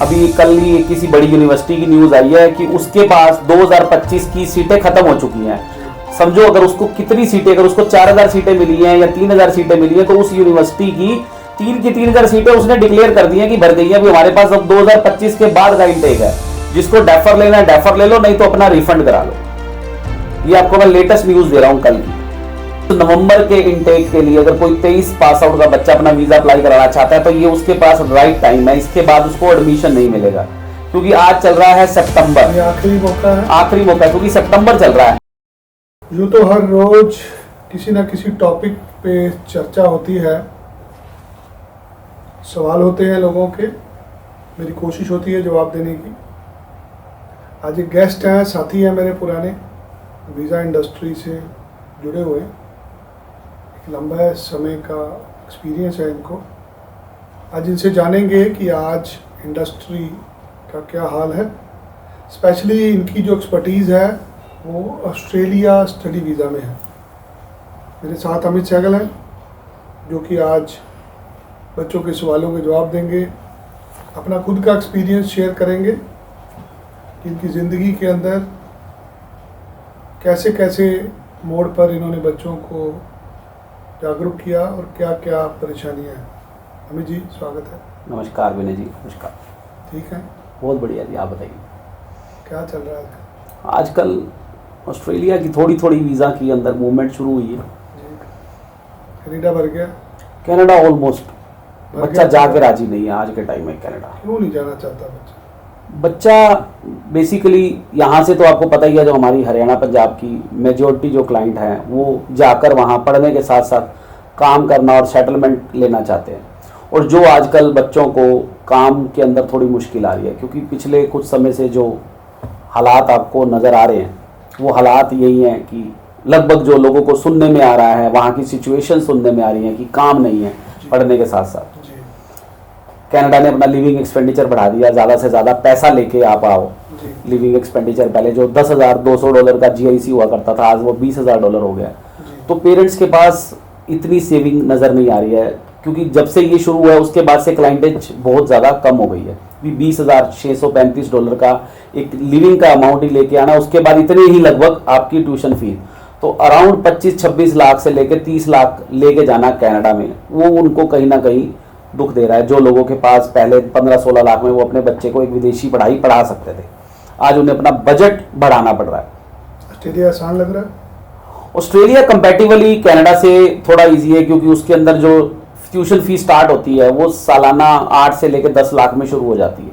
अभी कल ही किसी बड़ी यूनिवर्सिटी की न्यूज़ आई है कि उसके पास 2025 की सीटें खत्म हो चुकी हैं। समझो अगर उसको कितनी सीटें, अगर उसको 4000 सीटें मिली हैं या 3000 सीटें मिली हैं, तो उस यूनिवर्सिटी की 3000 सीटें उसने डिक्लेयर कर दी हैं कि भर गई हैं। अभी हमारे पास अब 2025 के बाद का इनटेक है। जिसको डेफर लेना है डेफर ले लो, नहीं तो अपना रिफंड करा लो। ये आपको मैं लेटेस्ट न्यूज़ दे रहा हूँ कल की। नवंबर के इनटेक के लिए अगर कोई 23 पास आउट का बच्चा अपना वीजा अप्लाई कराना चाहता है तो ये उसके पास राइट टाइम है। इसके बाद उसको एडमिशन नहीं मिलेगा, क्योंकि आज चल रहा है सितंबर, आखिरी मौका है। आखिरी मौका है, क्योंकि सितंबर चल रहा है। यूँ तो हर रोज किसी ना किसी टॉपिक पे चर्चा होती है, सवाल होते हैं लोगों के, मेरी कोशिश होती है जवाब देने की। आज एक गेस्ट हैं, साथी हैं मेरे पुराने, वीज़ा इंडस्ट्री से जुड़े हुए, एक लंबा समय का एक्सपीरियंस है इनको। आज इनसे जानेंगे कि आज इंडस्ट्री का क्या हाल है। स्पेशली इनकी जो एक्सपर्टीज़ है वो ऑस्ट्रेलिया स्टडी वीज़ा में है। मेरे साथ अमित सहगल हैं जो कि आज बच्चों के सवालों के जवाब देंगे, अपना खुद का एक्सपीरियंस शेयर करेंगे कि इनकी ज़िंदगी के अंदर कैसे कैसे मोड़ पर इन्होंने बच्चों को जागरूक किया और क्या क्या परेशानियां हैं। अमित जी स्वागत है। नमस्कार विनय जी। नमस्कार। ठीक है, बहुत बढ़िया जी, आप बताइए क्या चल रहा है आजकल। ऑस्ट्रेलिया की थोड़ी थोड़ी वीज़ा की अंदर मूवमेंट शुरू हुई है जी। कनाडा भर गया, कनाडा ऑलमोस्ट बच्चा जाके राजी नहीं है आज के टाइम में। कनाडा क्यों नहीं जाना चाहता बच्चा बेसिकली यहाँ से, तो आपको पता ही है, जो हमारी हरियाणा पंजाब की मेजॉरिटी जो क्लाइंट हैं वो जाकर वहाँ पढ़ने के साथ साथ काम करना और सेटलमेंट लेना चाहते हैं। और जो आजकल बच्चों को काम के अंदर थोड़ी मुश्किल आ रही है, क्योंकि पिछले कुछ समय से जो हालात आपको नज़र आ रहे हैं वो हालात यही हैं कि लगभग जो लोगों को सुनने में आ रहा है, वहाँ की सिचुएशन सुनने में आ रही है कि काम नहीं है पढ़ने के साथ साथ। कनाडा ने अपना लिविंग एक्सपेंडिचर बढ़ा दिया, ज़्यादा से ज़्यादा पैसा लेके आप आओ। लिविंग एक्सपेंडिचर पहले जो $10,200 का GIC हुआ करता था, आज वो $20,000 हो गया। तो पेरेंट्स के पास इतनी सेविंग नज़र नहीं आ रही है, क्योंकि जब से ये शुरू हुआ है उसके बाद से क्लाइंटेज बहुत ज़्यादा कम हो गई है। अभी $20,635 का एक लिविंग का अमाउंट ही लेके आना, उसके बाद इतने ही लगभग आपकी ट्यूशन फीस। तो अराउंड 25-26 लाख से लेके 30 लाख लेके जाना कनाडा में, वो उनको कहीं ना कहीं दुख दे रहा है। जो लोगों के पास पहले 15-16 लाख में वो अपने बच्चे को एक विदेशी पढ़ाई पढ़ा सकते थे, आज उन्हें अपना बजट बढ़ाना पड़ रहा है। ऑस्ट्रेलिया आसान लग रहा है? ऑस्ट्रेलिया कंपैरेटिवली कनाडा से थोड़ा इजी है, क्योंकि उसके अंदर जो ट्यूशन फीस स्टार्ट होती है वो सालाना 8 से लेकर 10 लाख में शुरू हो जाती है।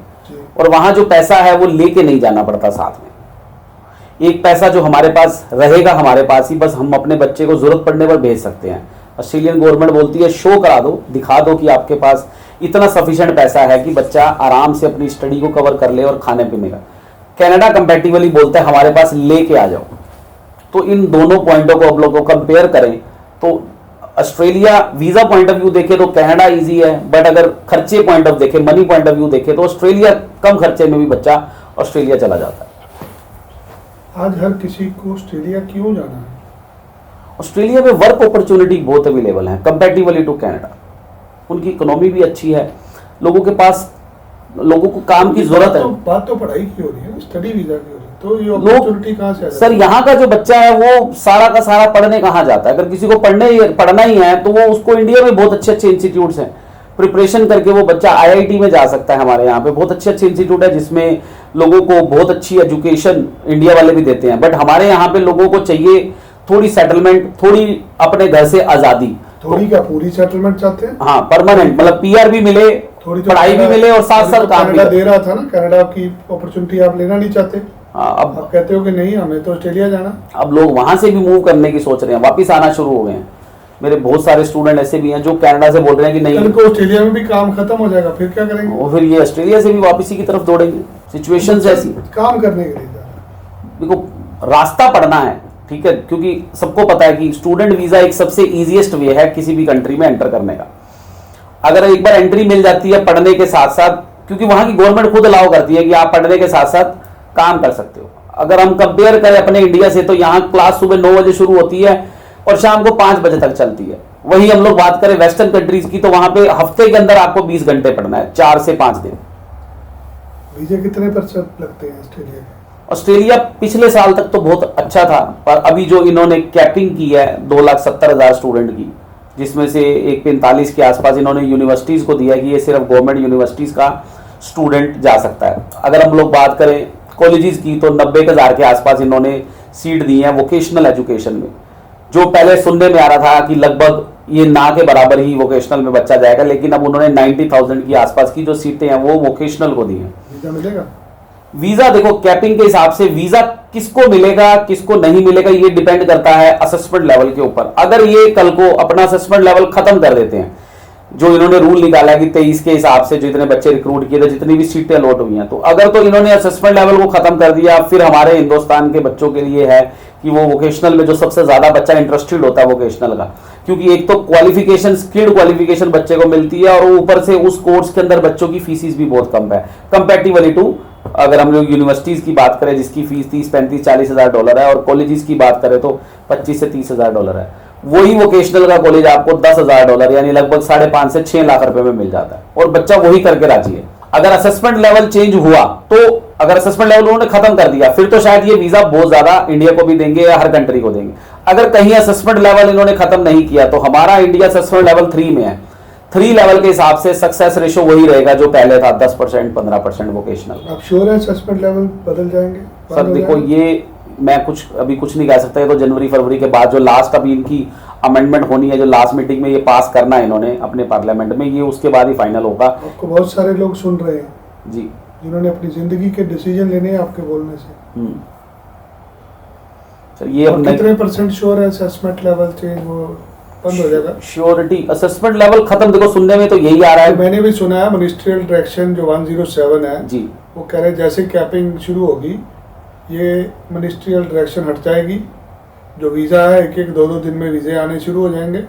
और वहाँ जो पैसा है वो लेके नहीं जाना पड़ता साथ में। एक पैसा जो हमारे पास रहेगा हमारे पास ही, बस हम अपने बच्चे को जरूरत पड़ने पर भेज सकते हैं। ऑस्ट्रेलियन गवर्नमेंट बोलती है शो करा दो, दिखा दो कि आपके पास इतना सफिशिएंट पैसा है कि बच्चा आराम से अपनी स्टडी को कवर कर ले और खाने पीने का। कनाडा कंपैरेटिवली बोलता है हमारे पास लेके आ जाओ। तो इन दोनों पॉइंटों को अब लोगों को कंपेयर करें तो Australia visa point of view देखे तो कनाडा इजी है, बट अगर खर्चे पॉइंट ऑफ देखे, मनी पॉइंट ऑफ व्यू देखे तो ऑस्ट्रेलिया कम खर्चे में भी बच्चा ऑस्ट्रेलिया चला जाता है। आज हर किसी को ऑस्ट्रेलिया क्यों जाना है? ऑस्ट्रेलिया में वर्क अपॉर्चुनिटी बहुत अवेलेबल है कंपैरेटिवली टू कनाडा। उनकी इकोनॉमी भी अच्छी है, लोगों के पास, लोगों को काम की जरूरत है। बात तो पढ़ाई की हो रही है, स्टडी वीजा की हो रही है, तो ये अपॉर्चुनिटी कहाँ से आ सर, यहाँ का जो बच्चा है वो सारा का सारा पढ़ने कहाँ जाता है? अगर किसी को पढ़ना ही है तो वो उसको इंडिया में बहुत अच्छे अच्छे इंस्टीट्यूट्स हैं, प्रिपरेशन करके वो बच्चा IIT में जा सकता है। हमारे यहाँ पे बहुत अच्छे अच्छे इंस्टीट्यूट है जिसमें लोगों को बहुत अच्छी एजुकेशन इंडिया वाले भी देते हैं। बट हमारे यहाँ पे लोगों को चाहिए थोड़ी सेटलमेंट, थोड़ी अपने घर से आज़ादी। थोड़ी क्या पूरी सेटलमेंट चाहते हैं? हाँ, परमानेंट, मतलब PR भी मिले, थोड़ी तो पढ़ाई भी मिले और साथ साथ काम भी दे रहा था ना। कनाडा की अपॉर्चुनिटी आप लेना नहीं चाहते? हाँ, अब आप कहते हो कि नहीं हमें तो ऑस्ट्रेलिया जाना। अब लोग वहां से भी मूव करने की सोच रहे हैं, वापिस आना शुरू हो गए हैं। मेरे बहुत सारे स्टूडेंट ऐसे भी हैं जो कनाडा से बोल रहे हैं कि नहीं, को ऑस्ट्रेलिया में भी काम खत्म हो जाएगा, फिर क्या करेंगे? और फिर ये ऑस्ट्रेलिया से भी वापसी की तरफ दौड़ेंगे। सिचुएशंस ऐसी, काम करने के लिए जाना। देखो रास्ता पढ़ना है, ठीक है, क्योंकि सबको पता है कि स्टूडेंट वीजा एक सबसे इजीएस्ट वे है किसी भी कंट्री में एंटर करने का। अगर एक बार एंट्री मिल जाती है पढ़ने के साथ साथ, क्योंकि वहां की गवर्नमेंट खुद अलाउ करती है कि आप पढ़ने के साथ साथ काम कर सकते हो। अगर हम कंपेयर करें अपने इंडिया से तो यहाँ क्लास सुबह 9 बजे शुरू होती है और शाम को 5 बजे तक चलती है। वही हम लोग बात करें वेस्टर्न कंट्रीज की तो वहां पे हफ्ते के अंदर आपको 20 घंटे पढ़ना है, 4 से 5 दिन। वीजे कितने % लगते हैं ऑस्ट्रेलिया के? ऑस्ट्रेलिया पिछले साल तक तो बहुत अच्छा था, पर अभी जो इन्होंने कैपिंग की है 2,70,000 स्टूडेंट की, जिसमें से एक 45 के आसपास इन्होंने यूनिवर्सिटीज़ को दिया कि ये सिर्फ गवर्नमेंट यूनिवर्सिटीज़ का स्टूडेंट जा सकता है। अगर हम लोग बात करें कॉलेजेस की तो 90,000 के आसपास इन्होंने सीट दी है वोकेशनल एजुकेशन में, जो पहले सुनने में आ रहा था कि लगभग ये ना के बराबर ही वोकेशनल में बच्चा जाएगा, लेकिन अब उन्होंने 90,000 की आसपास की जो सीटें हैं वो वोकेशनल को दी हैं। वीजा मिलेगा? वीजा देखो कैपिंग के हिसाब से वीजा किसको मिलेगा किसको नहीं मिलेगा ये डिपेंड करता है असेसमेंट लेवल के ऊपर। अगर ये कल को अपना असेसमेंट लेवल खत्म कर देते हैं, जो इन्होंने रूल निकाला है कि 23 के हिसाब से जितने बच्चे रिक्रूट किए थे, जितनी भी सीटें अलॉट हुई हैं, तो अगर तो इन्होंने असेसमेंट लेवल को खत्म कर दिया, फिर हमारे हिंदुस्तान के बच्चों के लिए है कि वो वोकेशनल में जो सबसे ज्यादा बच्चा इंटरेस्टेड होता है वोकेशनल का, क्योंकि एक तो क्वालिफिकेशन स्किल्ड क्वालिफिकेशन बच्चे को मिलती है और ऊपर से उस कोर्स के अंदर बच्चों की फीसिस भी बहुत कम है कंपैरेटिवली टू, अगर हम लोग यूनिवर्सिटीज की बात करें जिसकी फीस 30, 35, 40 हजार डॉलर है, और कॉलेजेस की बात करें तो 25 से 30 हजार डॉलर है। वही वोकेशनल का कॉलेज आपको 10,000 डॉलर यानी लगभग 5.5 से 6 लाख रुपए में मिल जाता है, और बच्चा वही करके राजी है। अगर असेसमेंट लेवल चेंज हुआ तो, अगर असेसमेंट लेवल उन्होंने खत्म कर दिया, फिर तो शायद ये वीजा बहुत ज्यादा इंडिया को भी देंगे या हर कंट्री को देंगे। अगर कहीं असेसमेंट लेवल इन्होंने खत्म नहीं किया तो हमारा इंडिया असेसमेंट लेवल 3 में है, 3 लेवल के हिसाब से सक्सेस रेशो वही रहेगा जो पहले था 10%, 15% वोकेशनल। आप श्योर है असेसमेंट लेवल बदल जाएंगे? सर देखो, ये मैं अभी कुछ नहीं कह सकता, ये तो जनवरी फरवरी के बाद जो लास्ट अभी इनकी अमेंडमेंट होनी है, जो लास्ट मीटिंग में ये पास करना है इन्होंने अपने पार्लियामेंट में, ये उसके बाद ही फाइनल होगा। आपको बहुत सारे लोग सुन रहे हैं जी, जिन्होंने अपनी जिंदगी के डिसीजन लेने हैं आपके बोलने से। सर ये कितने % श्योर है असेसमेंट लेवल चेंज वो बंद हो जाएगा? श्योरिटी असेसमेंट लेवल खत्म, देखो सुनने में तो यही आ रहा है। तो मैंने भी सुना है मिनिस्ट्रियल डायरेक्शन जो 107 है जी, वो कह रहे जैसे कैपिंग शुरू होगी ये मिनिस्ट्रियल डायरेक्शन हट जाएगी, जो वीज़ा है 1-1, 2-2 दिन में वीज़े आने शुरू हो जाएंगे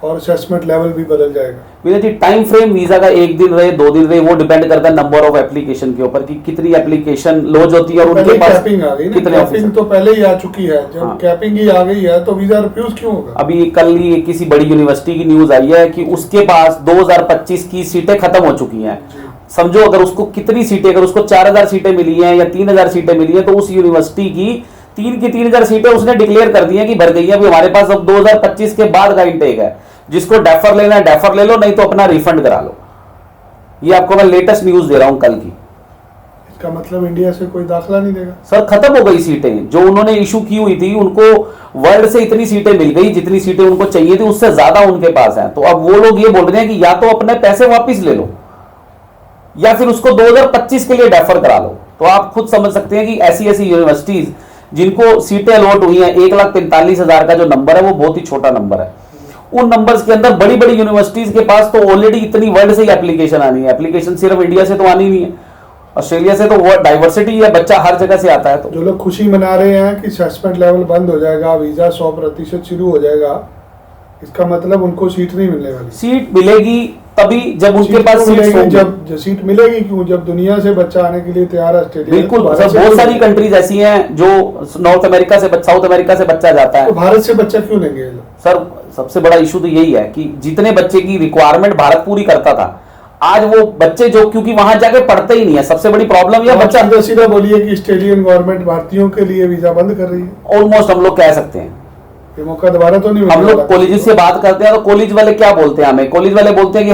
और असेसमेंट लेवल भी बदल जाएगा। विनय जी, टाइम फ्रेम वीजा का 1 दिन रहे 2 दिन रहे वो डिपेंड करता है नंबर ऑफ एप्लीकेशन के ऊपर कि कितनी एप्लीकेशन लॉन्च होती है और उनके पास कैपिंग आ गई ना, कितने कैपिंग तो पहले ही आ चुकी है, जब हाँ। कैपिंग ही आ गई है तो वीज़ा रिफ्यूज क्यों होगा? अभी कल ही किसी बड़ी यूनिवर्सिटी की न्यूज आई है कि उसके पास 2025 की सीटें खत्म हो चुकी हैं। समझो अगर उसको कितनी सीटें, अगर उसको 4,000 सीटें मिली हैं या 3,000 सीटें मिली हैं, तो उस यूनिवर्सिटी की 3,000 सीटें उसने डिक्लेयर कर दी हैं कि भर गई है, अभी हमारे पास अब 2025 के बाद का इंटेक है, जिसको डेफर लेना है डेफर ले लो, नहीं तो अपना रिफंड करा लो। ये आपको मैं लेटेस्ट न्यूज दे रहा हूं कल की। इसका मतलब इंडिया से कोई दाखिला नहीं देगा? सर खत्म हो गई सीटें जो उन्होंने इशू की हुई थी, उनको वर्ल्ड से इतनी सीटें मिल गई जितनी सीटें उनको चाहिए थी उससे ज्यादा उनके पास है। तो अब वो लोग ये बोल रहे हैं कि या तो अपने पैसे वापस ले लो या फिर उसको 2025 के लिए डेफर करा लो। तो आप खुद समझ सकते हैं कि ऐसी ऐसी यूनिवर्सिटीज जिनको सीटें अलॉट हुई हैं, 1,45,000 का जो नंबर है वो बहुत ही छोटा नंबर है। उन नंबर्स के अंदर बड़ी बड़ी यूनिवर्सिटीज के पास तो ऑलरेडी इतनी वर्ल्ड से ही एप्लीकेशन आनी है, एप्लीकेशन सिर्फ इंडिया से तो आनी नहीं है, ऑस्ट्रेलिया से तो वो डाइवर्सिटी है, बच्चा हर जगह से आता है। तो जो लोग खुशी मना रहे हैं कि असेसमेंट लेवल बंद हो जाएगा, वीजा 100% शुरू हो जाएगा, इसका मतलब उनको सीट नहीं मिलने वाली। सीट मिलेगी तभी जब उनके पास सीट होंगी। जब सीट मिलेगी क्यों? जब दुनिया से बच्चा आने के लिए तैयार है ऑस्ट्रेलिया। बिल्कुल, बहुत सारी कंट्रीज ऐसी हैं जो नॉर्थ अमेरिका से साउथ अमेरिका से बच्चा जाता है। तो भारत से बच्चा क्यों लेंगे? सर सबसे बड़ा इशू तो यही है कि जितने बच्चे की रिक्वायरमेंट भारत पूरी करता था, आज वो बच्चे जो क्योंकि वहां जाके पढ़ते ही नहीं है, सबसे बड़ी प्रॉब्लम यह बच्चा सीधा बोलिए कि ऑस्ट्रेलियन गवर्नमेंट भारतीयों के लिए वीजा बंद कर रही है। ऑलमोस्ट हम लोग कह सकते हैं। ये मौका दोबारा तो नहीं हम लोग कॉलेज से बात करते हैं तो कॉलेज वाले क्या बोलते हैं हमें, कॉलेज वाले बोलते हैं कि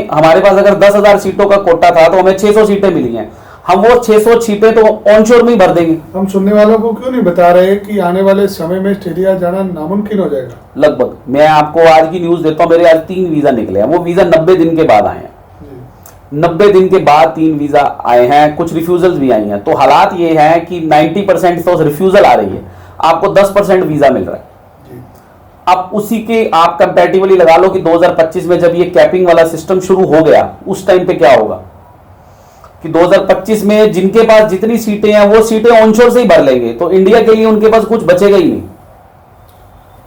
हमारे पास अगर 10,000 सीटों का कोटा था तो हमें 600 सीटें मिली हैं, हम वो 600 सीटें तो ऑनशोर में ही भर देंगे। हम सुनने वालों को क्यों नहीं बता रहे कि आने वाले समय में ऑस्ट्रेलिया जाना नामुमकिन हो जाएगा? लगभग मैं आपको आज की न्यूज देता हूँ, मेरे आज 3 वीजा निकले हैं, वो वीजा 90 दिन के बाद आए हैं। 90 दिन के बाद 3 वीजा आए हैं, कुछ रिफ्यूजल्स भी आई हैं। तो हालात ये है कि 90% तो रिफ्यूजल आ रही है, आपको 10% वीजा मिल रहा है। अब उसी के आप कंपैरेटिवली लगा लो कि 2025 में जब ये कैपिंग वाला सिस्टम शुरू हो गया उस टाइम पे क्या होगा कि 2025 में जिनके पास जितनी सीटें हैं वो सीटें ऑनशोर से ही भर लेंगे, तो इंडिया के लिए उनके पास कुछ बचेगा ही नहीं।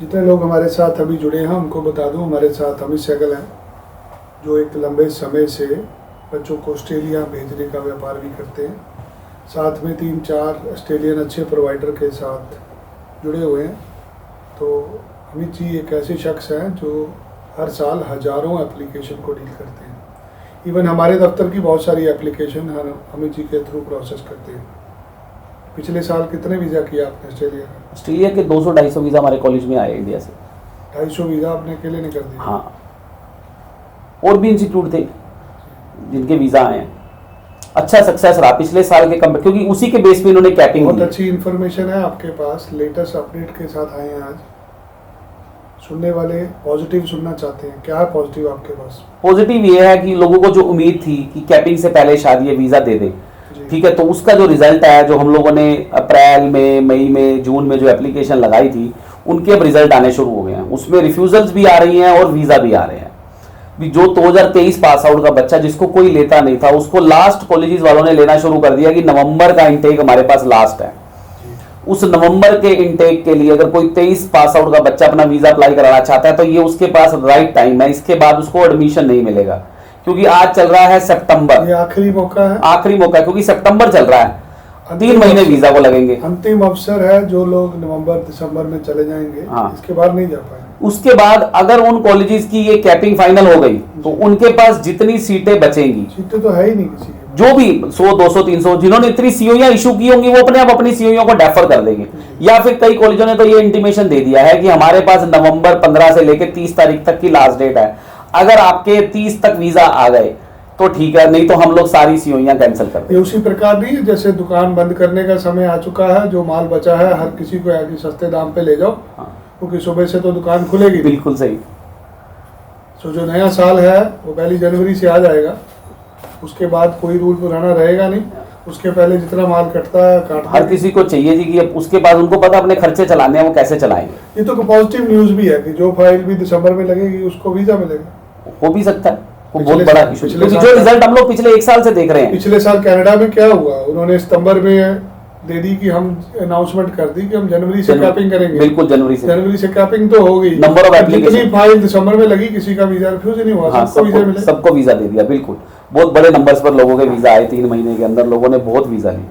जितने लोग हमारे साथ अभी जुड़े हैं उनको बता दूं, हमारे साथ अमित सहगल हैं जो एक लंबे समय से बच्चों को ऑस्ट्रेलिया भेजने का व्यापार भी करते हैं, साथ में 3-4 ऑस्ट्रेलियन अच्छे प्रोवाइडर के साथ जुड़े हुए हैं। तो अमित जी एक ऐसे शख्स हैं जो हर साल हजारों एप्लीकेशन को डील करते हैं। इवन हमारे दफ्तर की बहुत सारी एप्लीकेशन अमित जी के थ्रू प्रोसेस करते हैं। पिछले साल कितने वीज़ा किया आपने ऑस्ट्रेलिया का? ऑस्ट्रेलिया के 200-250 वीज़ा हमारे कॉलेज में आए इंडिया से। 250 वीज़ा आपने अकेले ने कर दिया? हाँ, और भी इंस्टीट्यूट थे जिनके वीज़ा आए हैं। अच्छा सक्सेस रहा पिछले साल के कंपेयर, क्योंकि उसी के बेस पे इन्होंने कैपिंग बहुत की। अच्छी इन्फॉर्मेशन है आपके पास, लेटेस्ट अपडेट के साथ आए हैं आज। सुनने वाले पॉजिटिव सुनना चाहते हैं, क्या है पॉजिटिव आपके पास? पॉजिटिव ये है कि लोगों को जो उम्मीद थी कि कैपिंग से पहले शायद ये वीज़ा दे दे, ठीक है, तो उसका जो रिजल्ट आया, जो हम लोगों ने अप्रैल में, मई में, जून में जो एप्लीकेशन लगाई थी, उनके अब रिजल्ट आने शुरू हो गए हैं। उसमें रिफ्यूजल्स भी आ रही हैं और वीज़ा भी आ रहे हैं। जो 2023 पास आउट का बच्चा जिसको कोई लेता नहीं था, उसको लास्ट कॉलेजेस वालों ने लेना शुरू कर दिया कि नवंबर का इनटेक हमारे पास लास्ट है। उस नवंबर के इनटेक के लिए अगर कोई 23 पास आउट का बच्चा अपना वीज़ा अप्लाई कराना चाहता है तो ये उसके पास राइट टाइम है। इसके बाद उसको एडमिशन नहीं मिलेगा, क्योंकि आज चल रहा है सितंबर, ये आखिरी मौका है। आखिरी मौका है, क्योंकि सितंबर चल रहा है, 3 महीने वीजा को लगेंगे। अंतिम अवसर है, जो लोग नवंबर दिसंबर में चले जाएंगे, हाँ। इसके बाद नहीं जा पाएंगे। उसके बाद अगर उन कॉलेजेस की ये कैपिंग फाइनल हो गई तो उनके पास जितनी सीटें बचेंगी, सीटें तो है ही नहीं किसी की, जो भी 100, 200, 300 जिन्होंने इतनी सीओइयां इशू की होंगी, वो अपने आप अपनी सीओइयों को डेफर कर देंगे। या फिर कई कॉलेजों ने तो ये इंटीमेशन दे दिया है कि हमारे पास नवंबर 15 से लेकर 30 तारीख तक की लास्ट डेट है, अगर आपके 30 तक वीजा आ गए तो ठीक है, नहीं तो हम लोग सारी सीओइयां कैंसिल कर देंगे। ये उसी प्रकार नहीं है जैसे दुकान बंद करने का समय आ चुका है, जो माल बचा है हर किसी को आगे सस्ते दाम पे ले जाओ, क्योंकि सुबह से तो दुकान खुलेगी नहीं। बिल्कुल सही। तो जो नया साल है वो 1 जनवरी से आ जाएगा, उसके बाद कोई रूल पुराना रहेगा नहीं। उसके पहले जितना माल कटता है काटता हर किसी को चाहिए जी कि अब उसके बाद उनको पता अपने खर्चे चलाने हैं, वो कैसे चलाएंगे। ये तो पॉजिटिव न्यूज भी है कि जो फाइल भी दिसंबर में लगेगी उसको वीजा मिलेगा। हो भी सकता है, वो पिछले बहुत बड़ा साल- इशू, पिछले क्योंकि साल- जो रिजल्ट हम लोग पिछले 1 साल से देख रहे हैं। पिछले साल कनाडा में क्या हुआ, उन्होंने सितंबर में दे दी कि हम अनाउंसमेंट कर दी कि हम जनवरी से कैपिंग करेंगे। बिल्कुल, जनवरी से कैपिंग तो हो गई। नंबर ऑफ एप्लीकेशन, जितनी फाइल दिसंबर में लगी किसी का वीजा रिफ्यूज ही नहीं हुआ। हाँ, सबको वीजा मिले। सबको वीजा दे दिया। बिल्कुल, बहुत बड़े नंबर्स पर लोगों के वीजा आए 3 महीने के अंदर, लोगों ने बहुत वीजा लिए।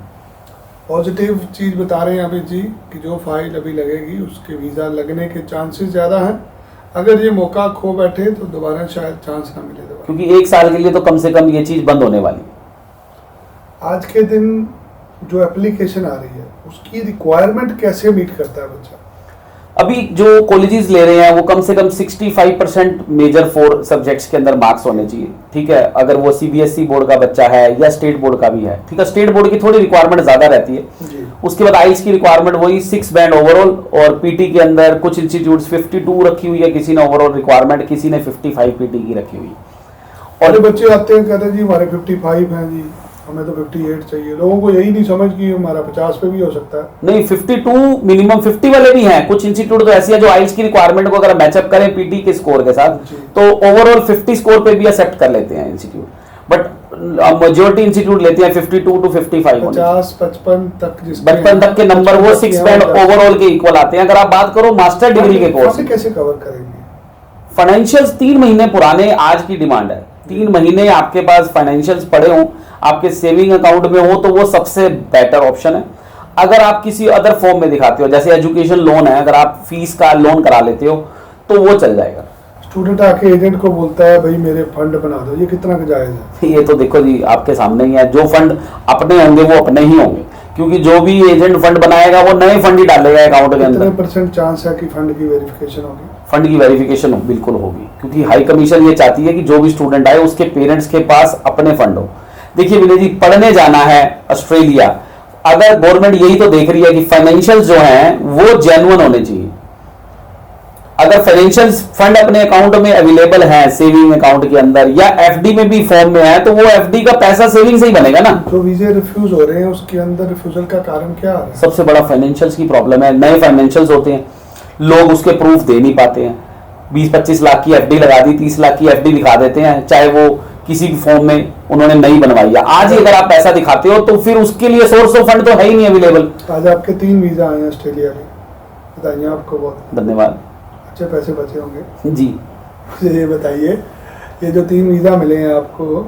पॉजिटिव चीज बता रहे हैं अमित जी कि जो फाइल अभी लगेगी उसके वीजा लगने के चांसेस ज्यादा हैं। अगर ये मौका खो बैठे तो दोबारा शायद चांस ना मिले दोबारा। क्योंकि 1 साल के लिए तो कम से कम ये चीज बंद होने वाली। आज के दिन जो एप्लीकेशन आ रही है उसकी रिक्वायरमेंट कैसे मीट करता है बच्चा? अभी जो कॉलेजेस ले रहे हैं वो कम से कम 65% मेजर 4 सब्जेक्ट्स के अंदर मार्क्स होने चाहिए, ठीक है, अगर वो सीबीएसई बोर्ड का बच्चा है या स्टेट बोर्ड का भी है, ठीक है। स्टेट बोर्ड की थोड़ी रिक्वायरमेंट ज्यादा रहती है जी। उसके बाद आइल्स की रिक्वायरमेंट वही 6 बैंड ओवरऑल, और पीटी के अंदर कुछ इंस्टीट्यूट्स 52 रखी हुई है, किसी ने ओवरऑल रिक्वायरमेंट, किसी ने 55 पीटी की रखी हुई। और बच्चे आते हैं कहते हैं जी हमारे 55 हैं जी, हमें तो 58 चाहिए। लोगों को यही नहीं समझ कि हमारा 50 पे भी हो सकता है। नहीं, 52 मिनिमम 50 वाले भी हैं। कुछ इंस्टीट्यूट तो ऐसी है जो आइल्स की रिक्वायरमेंट को अगर मैचअप करें पीटी के स्कोर के साथ जी। तो ओवरऑल 50 स्कोर पे भी एक्सेप्ट कर लेते हैं इंस्टीट्यूट, बट मेजोरिटी इंस्टीट्यूट लेते हैं 52 to 55 होने। 50-55 तक जिसके 55 तक के नंबर वो 6 बैंड ओवरऑल के इक्वल आते हैं। अगर आप बात करो मास्टर डिग्री के कोर्स, कैसे कवर करेंगे? फाइनेंशियल्स 3 महीने पुराने आज की डिमांड है। 3 महीने आपके पास फाइनेंशियल्स पड़े हो, आपके सेविंग अकाउंट में हो, तो वो सबसे बेटर ऑप्शन है। अगर आप किसी अदर फॉर्म में दिखाते हो, जैसे एजुकेशन लोन है, अगर आप फीस का लोन करा लेते हो तो वो चल जाएगा। स्टूडेंट आके एजेंट को बोलता है भाई मेरे फंड बना दो, ये कितना का जायज है? ये तो देखो जी आपके सामने ही है, जो फंड अपने होंगे वो अपने ही होंगे, क्योंकि जो भी एजेंट फंड बनाएगा वो नए फंड ही डालेगा अकाउंट के अंदर। कितने % चांस है कि फंड की वेरिफिकेशन होगी? फंड की वेरिफिकेशन बिल्कुल होगी, क्योंकि हाई कमीशन ये चाहती है कि जो भी स्टूडेंट आए उसके पेरेंट्स के पास अपने फंड हो। देखिए विनय जी, पढ़ने जाना है ऑस्ट्रेलिया, अगर गवर्नमेंट यही तो देख रही है कि फाइनेंशियल जो हैं वो जेन्युइन होने चाहिए। अगर फाइनेंशियल फंड अपने अकाउंट में अवेलेबल है, सेविंग अकाउंट के अंदर या एफडी में भी फॉर्म में है, तो वो एफडी का पैसा सेविंग से ही बनेगा ना। जो वीजे रिफ्यूज हो रहे हैं उसके अंदर रिफ्यूजल का कारण क्या है? सबसे बड़ा फाइनेंशियल्स की प्रॉब्लम है। नए फाइनेंशियल्स होते हैं, लोग उसके प्रूफ दे नहीं पाते हैं। 20-25 लाख की एफडी लगा दी, 30 लाख की एफडी दिखा देते हैं, चाहे वो किसी भी फॉर्म में उन्होंने नहीं बनवाई है। आज ही अगर आप पैसा दिखाते हो तो फिर उसके लिए सोर्स ऑफ फंड तो है ही नहीं अवेलेबल। आज आपके 3 वीजा आए हैं ऑस्ट्रेलिया में, बताइए आपको बहुत धन्यवाद। अच्छे पैसे बचे होंगे जी, मुझे ये बताइए, ये जो 3 वीजा मिले हैं आपको,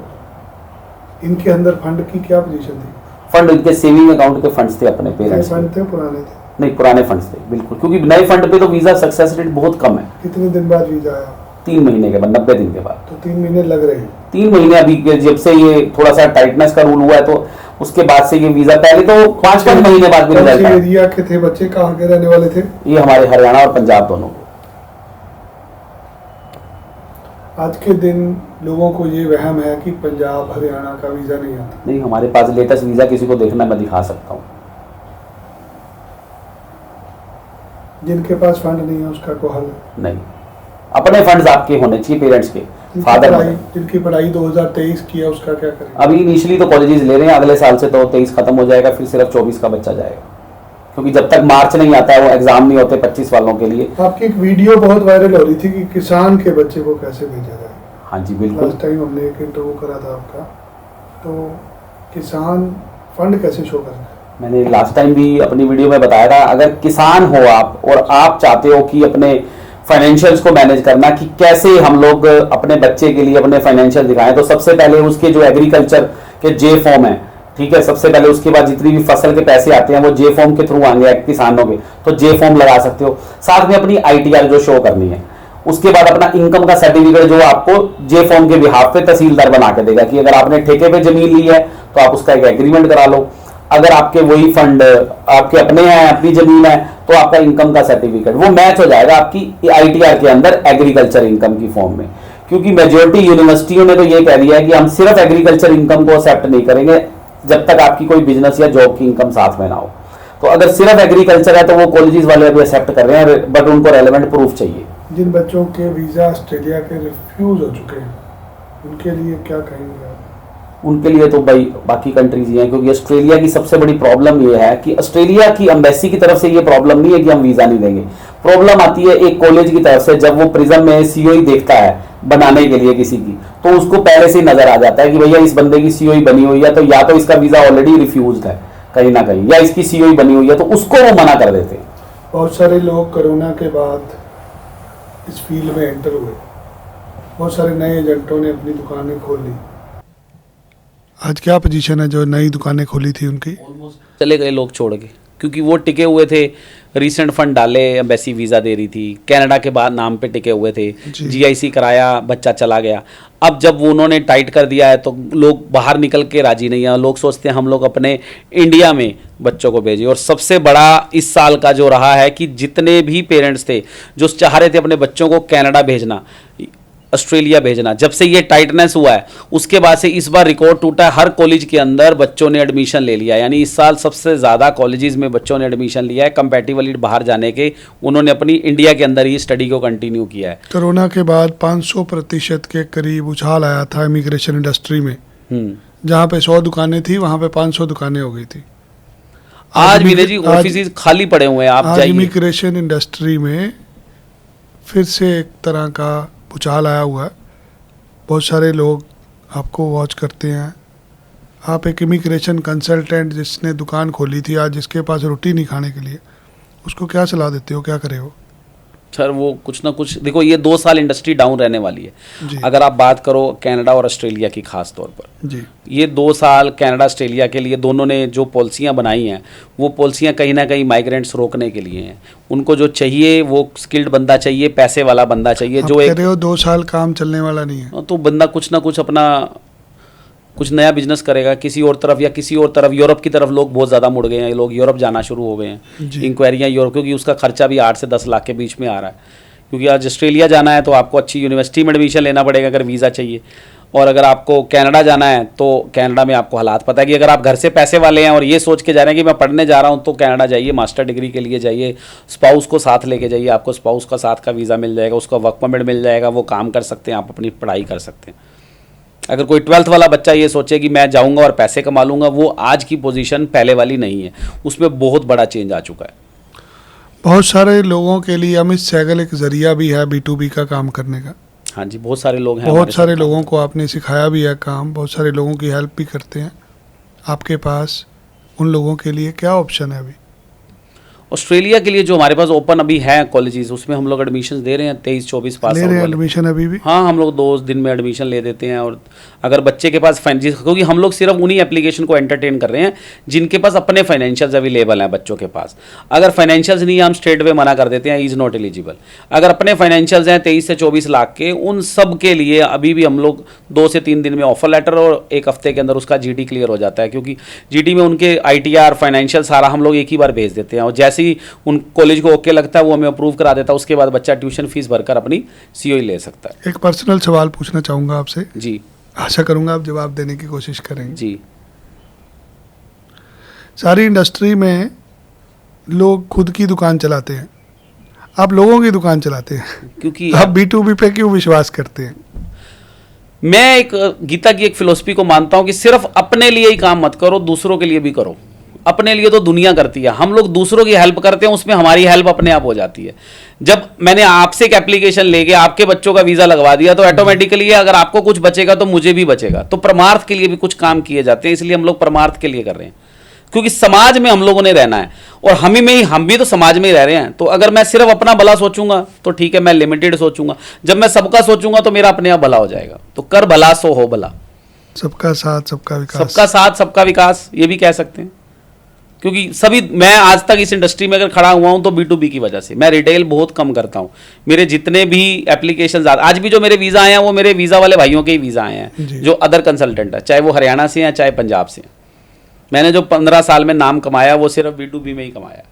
इनके अंदर फंड की क्या पोजीशन थी? फंड इनके सेविंग अकाउंट के फंड्स थे अपने पेरेंट्स के। फंड थे पुराने थे? नहीं, पुराने फंड्स थे बिल्कुल, क्योंकि नए फंड पे तो वीजा सक्सेस रेट बहुत कम है। कितने दिन बाद वीजा आया? 3 महीने के बाद, 90 दिन के बाद। तो 3 महीने लग रहे हैं। 3 महीने अभी जब से ये थोड़ा सा टाइटनेस का रूल हुआ है, तो उसके बाद से ये वीजा, पहले तो 5-5 महीने बाद भी कौन रिजल्ट सी आया। एरिया के थे बच्चे, कहाँ के रहने वाले थे? ये हमारे हरियाणा और पंजाब दोनों। आज के दिन लोगों को ये वहम है कि पंजाब हरियाणा का वीज़ा नहीं आता। नहीं, हमारे पास लेटेस्ट वीजा किसी को देखना, मैं दिखा सकता हूँ। जिनके पास फंड नहीं है उसका कोई हल नहीं, अपने फंड्स आपके होने चाहिए, पेरेंट्स के, फादर। जिनकी पढ़ाई 2023 की है उसका क्या करें? अभी इनिशियली तो कॉलेजेस ले रहे हैं, अगले साल से तो 23 खत्म हो जाएगा, फिर सिर्फ 24 का बच्चा जाएगा, क्योंकि जब तक मार्च नहीं आता है वो एग्जाम नहीं होते 25 वालों के लिए। आपकी एक वीडियो बहुत वायरल हो रही थी कि किसान के बच्चे को कैसे भेजा जाए। हाँ जी बिल्कुल। लास्ट टाइम हमने एक इंटरव्यू करा था आपका, तो किसान फंड कैसे शो करना है? मैंने लास्ट टाइम भी अपनी वीडियो में बताया था, अगर किसान हो आप और आप चाहते हो कि अपने फाइनेंशियल्स को मैनेज करना, कि कैसे हम लोग अपने बच्चे के लिए अपने फाइनेंशियल दिखाएं, तो सबसे पहले उसके जो एग्रीकल्चर के जे फॉर्म है, ठीक है, सबसे पहले उसके बाद जितनी भी फसल के पैसे आते हैं वो जे फॉर्म के थ्रू आएंगे किसानों के, तो जे फॉर्म लगा सकते हो। साथ में अपनी ITR जो शो करनी है, उसके बाद अपना इनकम का सर्टिफिकेट जो आपको जे फॉर्म के बिहाफ पे तहसीलदार बना के देगा, कि अगर आपने ठेके पे जमीन ली है तो आप उसका एक एग्रीमेंट करा लो, अगर आपके वही फंड आपके अपने हैं, अपनी जमीन है, तो आपका इनकम का सर्टिफिकेट वो मैच हो जाएगा आपकी ITR के अंदर एग्रीकल्चर इनकम की फॉर्म में। क्योंकि मेजोरिटी यूनिवर्सिटियों ने तो ये कह दिया है कि हम सिर्फ एग्रीकल्चर इनकम को एक्सेप्ट नहीं करेंगे जब तक आपकी कोई बिजनेस या जॉब की इनकम साथ में ना हो। तो अगर सिर्फ एग्रीकल्चर है तो वो कॉलेजेस वाले अभी एक्सेप्ट कर रहे हैं, बट उनको रेलेवेंट प्रूफ चाहिए। जिन बच्चों के वीज़ा ऑस्ट्रेलिया के रिफ्यूज हो चुके हैं उनके लिए क्या कहेंगे आप? उनके लिए तो भाई बाकी कंट्रीज ही हैं, क्योंकि ऑस्ट्रेलिया की सबसे बड़ी प्रॉब्लम ये है कि ऑस्ट्रेलिया की एम्बेसी की तरफ से ये प्रॉब्लम नहीं है कि हम वीज़ा नहीं देंगे। प्रॉब्लम आती है एक कॉलेज की तरफ से, जब वो प्रिज्म में COE देखता है बनाने के लिए किसी की, तो उसको पहले से ही नजर आ जाता है कि भैया इस बंदे की COE बनी हुई है, तो या तो इसका वीज़ा ऑलरेडी रिफ्यूज है कहीं ना कहीं, या इसकी COE बनी हुई है, तो उसको वो मना कर देते हैं। बहुत सारे लोग कोरोना के बाद इस फील्ड में एंटर हुए, बहुत सारे नए एजेंटों ने अपनी दुकानें खोल ली। आज क्या पोजीशन है जो नई दुकानें खोली थी उनकी? चले गए लोग छोड़ के, क्योंकि वो टिके हुए थे, रिसेंट फंड डाले, एम्बेसी वीज़ा दे रही थी, कनाडा के बाद नाम पे टिके हुए थे, GIC कराया, बच्चा चला गया। अब जब उन्होंने टाइट कर दिया है तो लोग बाहर निकल के राजी नहीं है, लोग सोचते हैं हम लोग अपने इंडिया में बच्चों को भेजें। और सबसे बड़ा इस साल का जो रहा है कि जितने भी पेरेंट्स थे जो चाह रहे थे अपने बच्चों को कनाडा भेजना, ऑस्ट्रेलिया भेजना, जब से ये टाइटनेस हुआ है उसके बाद से इस बार रिकॉर्ड टूटा है, हर कॉलेज के अंदर बच्चों ने एडमिशन ले लिया। यानी इस साल सबसे ज़्यादा कॉलेजेस में बच्चों ने एडमिशन लिया है कंपैरेटिवली बाहर जाने के, उन्होंने अपनी इंडिया के अंदर ही स्टडी को कंटिन्यू किया है। कोरोना के बाद 500% के करीब उछाल आया था इमिग्रेशन इंडस्ट्री में। जहाँ पे 100 दुकानें थी वहाँ पे 500 दुकानें हो गई थी। आज विनय जी ऑफिस खाली पड़े हुए हैं, आप जाइए। इमिग्रेशन इंडस्ट्री में फिर से एक तरह का उछाल आया हुआ है। बहुत सारे लोग आपको वॉच करते हैं। आप एक इमिग्रेशन कंसल्टेंट जिसने दुकान खोली थी, आज जिसके पास रोटी नहीं खाने के लिए, उसको क्या सलाह देते हो, क्या करे हो? सर वो कुछ ना कुछ देखो, ये 2 साल इंडस्ट्री डाउन रहने वाली है जी। अगर आप बात करो कनाडा और ऑस्ट्रेलिया की खास तौर पर जी। ये 2 साल कनाडा ऑस्ट्रेलिया के लिए दोनों ने जो पॉलिसियां बनाई हैं वो पॉलिसियां कहीं ना कहीं माइग्रेंट्स रोकने के लिए हैं। उनको जो चाहिए वो स्किल्ड बंदा चाहिए, पैसे वाला बंदा चाहिए, जो कह रहे हो 2 साल काम चलने वाला नहीं है, तो बंदा कुछ ना कुछ अपना कुछ नया बिजनेस करेगा किसी और तरफ, या किसी और तरफ। यूरोप की तरफ लोग बहुत ज़्यादा मुड़ गए हैं, लोग यूरोप जाना शुरू हो गए हैं, इंक्वायरियाँ यूरोप, क्योंकि उसका खर्चा भी 8 से 10 लाख के बीच में आ रहा है। क्योंकि आज ऑस्ट्रेलिया जाना है तो आपको अच्छी यूनिवर्सिटी में एडमिशन लेना पड़ेगा अगर वीज़ा चाहिए, और अगर आपको कनाडा जाना है तो कनाडा में आपको हालात पता है कि अगर आप घर से पैसे वाले हैं और ये सोच के जा रहे हैं कि मैं पढ़ने जा रहा हूँ, तो कनाडा जाइए, मास्टर डिग्री के लिए जाइए, स्पाउस को साथ लेके जाइए, आपको स्पाउस का साथ का वीज़ा मिल जाएगा, उसका वर्क परमिट मिल जाएगा, वो काम कर सकते हैं, आप अपनी पढ़ाई कर सकते हैं। अगर कोई 12th वाला बच्चा ये सोचे कि मैं जाऊँगा और पैसे कमा लूँगा, वो आज की पोजीशन पहले वाली नहीं है, उसमें बहुत बड़ा चेंज आ चुका है। बहुत सारे लोगों के लिए अमित सहगल एक जरिया भी है B2B का काम करने का। हाँ जी, बहुत सारे लोग हैं, बहुत सारे लोगों को आपने सिखाया भी है काम, बहुत सारे लोगों की हेल्प भी करते हैं। आपके पास उन लोगों के लिए क्या ऑप्शन है अभी? ऑस्ट्रेलिया के लिए जो हमारे पास ओपन अभी है कॉलेजेस, उसमें हम लोग एडमिशन दे रहे हैं 23-24 पास ले आउट रहे हैं वाले। एडमिशन अभी भी? हाँ, हम लोग 2 दिन में एडमिशन ले देते हैं। और अगर बच्चे के पास क्योंकि हम लोग सिर्फ उन्हीं एप्लीकेशन को एंटरटेन कर रहे हैं जिनके पास अपने फाइनेंशियल्स अवेलेबल हैं बच्चों के पास। अगर फाइनेंशियल्स नहीं है, हम स्ट्रेट वे मना कर देते हैं, इज नॉट एलिजिबल। अगर अपने फाइनेंशियल्स हैं 23 से 24 लाख के, उन सब के लिए अभी भी हम लोग 2 से 3 दिन में ऑफर लेटर और 1 हफ्ते के अंदर उसका जीडी क्लियर हो जाता है, क्योंकि जीडी में उनके आईटीआर फाइनेंशियल सारा हम लोग एक ही बार भेज देते हैं। और जैसे ही उन कॉलेज को ओके लगता है वो हमें अप्रूव करा देता है, उसके बाद बच्चा ट्यूशन फीस भरकर अपनी सीओई ले सकता है। एक पर्सनल सवाल पूछना चाहूँगा आपसे, जी आशा करूँगा आप जवाब देने की कोशिश करेंगे। जी। सारी इंडस्ट्री में लोग खुद की दुकान चलाते हैं, आप लोगों की दुकान चलाते हैं, क्योंकि आप B2B पे क्यों विश्वास करते हैं? मैं एक गीता की एक फिलोसफी को मानता हूं कि सिर्फ अपने लिए ही काम मत करो, दूसरों के लिए भी करो। अपने लिए तो दुनिया करती है, हम लोग दूसरों की हेल्प करते हैं, उसमें हमारी हेल्प अपने आप हो जाती है। जब मैंने आपसे एक एप्लीकेशन लेके आपके बच्चों का वीज़ा लगवा दिया तो ऑटोमेटिकली अगर आपको कुछ बचेगा तो मुझे भी बचेगा। तो परमार्थ के लिए भी कुछ काम किए जाते हैं, इसलिए हम लोग परमार्थ के लिए कर रहे हैं, क्योंकि समाज में हम लोगों ने रहना है और हम भी तो समाज में ही रह रहे हैं। तो अगर मैं सिर्फ अपना भला सोचूंगा तो ठीक है, मैं लिमिटेड सोचूंगा। जब मैं सबका सोचूंगा तो मेरा अपने आप भला हो जाएगा। तो कर भला सो हो भला, सबका साथ सबका विकास। सबका साथ सबका विकास, ये भी कह सकते हैं। क्योंकि सभी, मैं आज तक इस इंडस्ट्री में अगर खड़ा हुआ हूं तो B2B की वजह से। मैं रिटेल बहुत कम करता हूं। मेरे जितने भी एप्लीकेशन, आज भी जो मेरे वीज़ा आए हैं वो मेरे वीज़ा वाले भाइयों के ही वीज़ा आए हैं, जो अदर कंसल्टेंट है, चाहे वो हरियाणा से हैं चाहे पंजाब से हैं। मैंने जो 15 साल में नाम कमाया वो सिर्फ B2B में ही कमाया।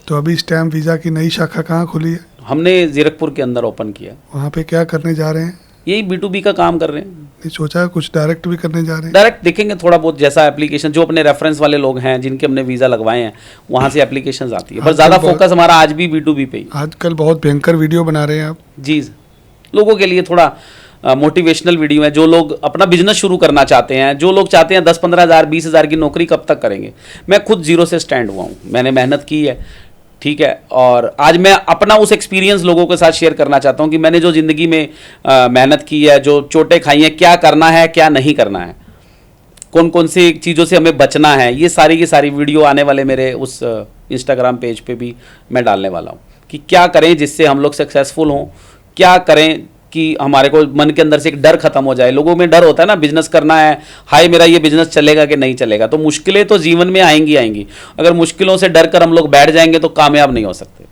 तो अभी स्टैम्प वीज़ा की नई शाखा कहाँ खुली है? हमने जीरकपुर के अंदर ओपन किया। वहाँ पे क्या करने जा रहे हैं? यही B2B का काम कर रहे हैं। नहीं सोचा है कुछ डायरेक्ट भी करने जा रहे हैं? डायरेक्ट देखेंगे थोड़ा बहुत, जैसा एप्लीकेशन जो अपने रेफरेंस वाले लोग हैं जिनके हमने वीज़ा लगवाए हैं वहाँ से एप्लीकेशन आती है, पर ज़्यादा फोकस हमारा आज भी B2B पे ही। आजकल बहुत भयंकर वीडियो बना रहे हैं आप। जी, लोगों के लिए थोड़ा मोटिवेशनल वीडियो है। जो लोग अपना बिजनेस शुरू करना चाहते हैं, जो लोग चाहते हैं 10-15 हज़ार 20 हज़ार की नौकरी कब तक करेंगे। मैं खुद जीरो से स्टैंड हुआ हूँ, मैंने मेहनत की है, ठीक है। और आज मैं अपना उस एक्सपीरियंस लोगों के साथ शेयर करना चाहता हूँ कि मैंने जो ज़िंदगी में मेहनत की है, जो चोटें खाई हैं, क्या करना है क्या नहीं करना है, कौन कौन सी चीज़ों से हमें बचना है, ये सारी की सारी वीडियो आने वाले मेरे उस इंस्टाग्राम पेज पे भी मैं डालने वाला हूँ कि क्या करें जिससे हम लोग सक्सेसफुल हों, क्या करें कि हमारे को मन के अंदर से एक डर खत्म हो जाए। लोगों में डर होता है ना, बिजनेस करना है, हाय मेरा ये बिजनेस चलेगा कि नहीं चलेगा। तो मुश्किलें तो जीवन में आएंगी। अगर मुश्किलों से डर कर हम लोग बैठ जाएंगे तो कामयाब नहीं हो सकते।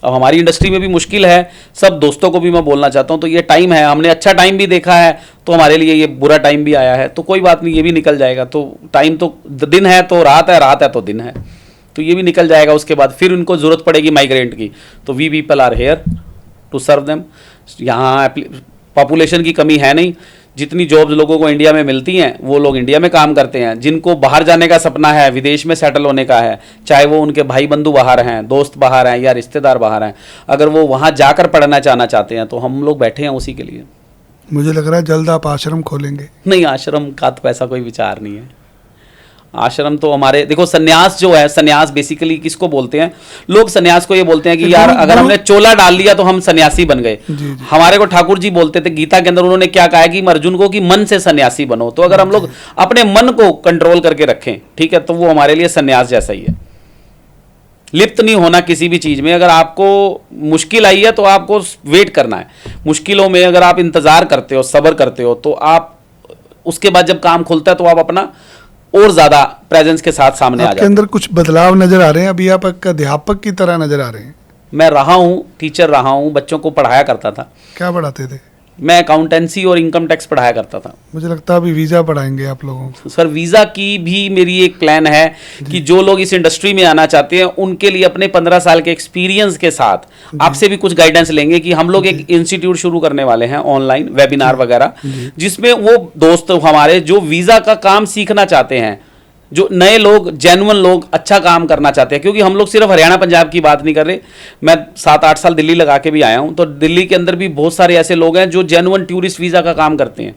अब हमारी इंडस्ट्री में भी मुश्किल है, सब दोस्तों को भी मैं बोलना चाहता हूँ। तो ये टाइम है, हमने अच्छा टाइम भी देखा है तो हमारे लिए ये बुरा टाइम भी आया है, तो कोई बात नहीं, ये भी निकल जाएगा। तो टाइम तो दिन है तो रात है, रात है तो दिन है, तो ये भी निकल जाएगा। उसके बाद फिर उनको ज़रूरत पड़ेगी माइग्रेंट की, तो we people are here to serve them. यहाँ पॉपुलेशन की कमी है नहीं, जितनी जॉब्स लोगों को इंडिया में मिलती हैं वो लोग इंडिया में काम करते हैं। जिनको बाहर जाने का सपना है, विदेश में सेटल होने का है, चाहे वो उनके भाई बंधु बाहर हैं, दोस्त बाहर हैं या रिश्तेदार बाहर हैं, अगर वो वहाँ जाकर पढ़ना चाहते हैं तो हम लोग बैठे हैं उसी के लिए। मुझे लग रहा है जल्द आप आश्रम खोलेंगे। नहीं, आश्रम का तो ऐसा कोई विचार नहीं है। आश्रम तो हमारे, देखो सन्यास जो है, सन्यास बेसिकली किसको बोलते हैं, लोग सन्यास को ये बोलते हैं कि यार अगर हमने चोला डाल लिया तो हम सन्यासी बन गए। हमारे को ठाकुर जी बोलते थे, गीता के अंदर उन्होंने क्या कहा है कि अर्जुन को कि मन से सन्यासी बनो। तो अगर हम लोग अपने मन को कंट्रोल करके रखें, ठीक है, तो वो हमारे लिए सन्यास जैसा ही है। लिप्त नहीं होना किसी भी चीज में। अगर आपको मुश्किल आई है तो आपको वेट करना है। मुश्किलों में अगर आप इंतजार करते हो, सब्र करते हो, तो आप उसके बाद जब काम खुलता है तो आप अपना और ज्यादा प्रेजेंस के साथ सामने आ जाते हैं। आपके अंदर कुछ बदलाव नजर आ रहे हैं, अभी आप एक अध्यापक की तरह नजर आ रहे हैं। मैं रहा हूँ, टीचर रहा हूँ, बच्चों को पढ़ाया करता था। क्या पढ़ाते थे? मैं अकाउंटेंसी और इनकम टैक्स पढ़ाया करता था। मुझे लगता है अभी वीज़ा पढ़ाएंगे आप लोगों को। सर वीज़ा की भी मेरी एक प्लान है कि जो लोग इस इंडस्ट्री में आना चाहते हैं उनके लिए अपने 15 साल के एक्सपीरियंस के साथ आपसे भी कुछ गाइडेंस लेंगे कि हम लोग एक इंस्टीट्यूट शुरू करने वाले हैं, ऑनलाइन वेबिनार वगैरह, जिसमें वो दोस्त हमारे जो वीज़ा का काम सीखना चाहते हैं, जो नए लोग, जेन्युइन लोग अच्छा काम करना चाहते हैं, क्योंकि हम लोग सिर्फ हरियाणा पंजाब की बात नहीं कर रहे। मैं 7-8 साल दिल्ली लगा के भी आया हूं, तो दिल्ली के अंदर भी बहुत सारे ऐसे लोग हैं जो जेन्युइन टूरिस्ट वीज़ा का काम करते हैं,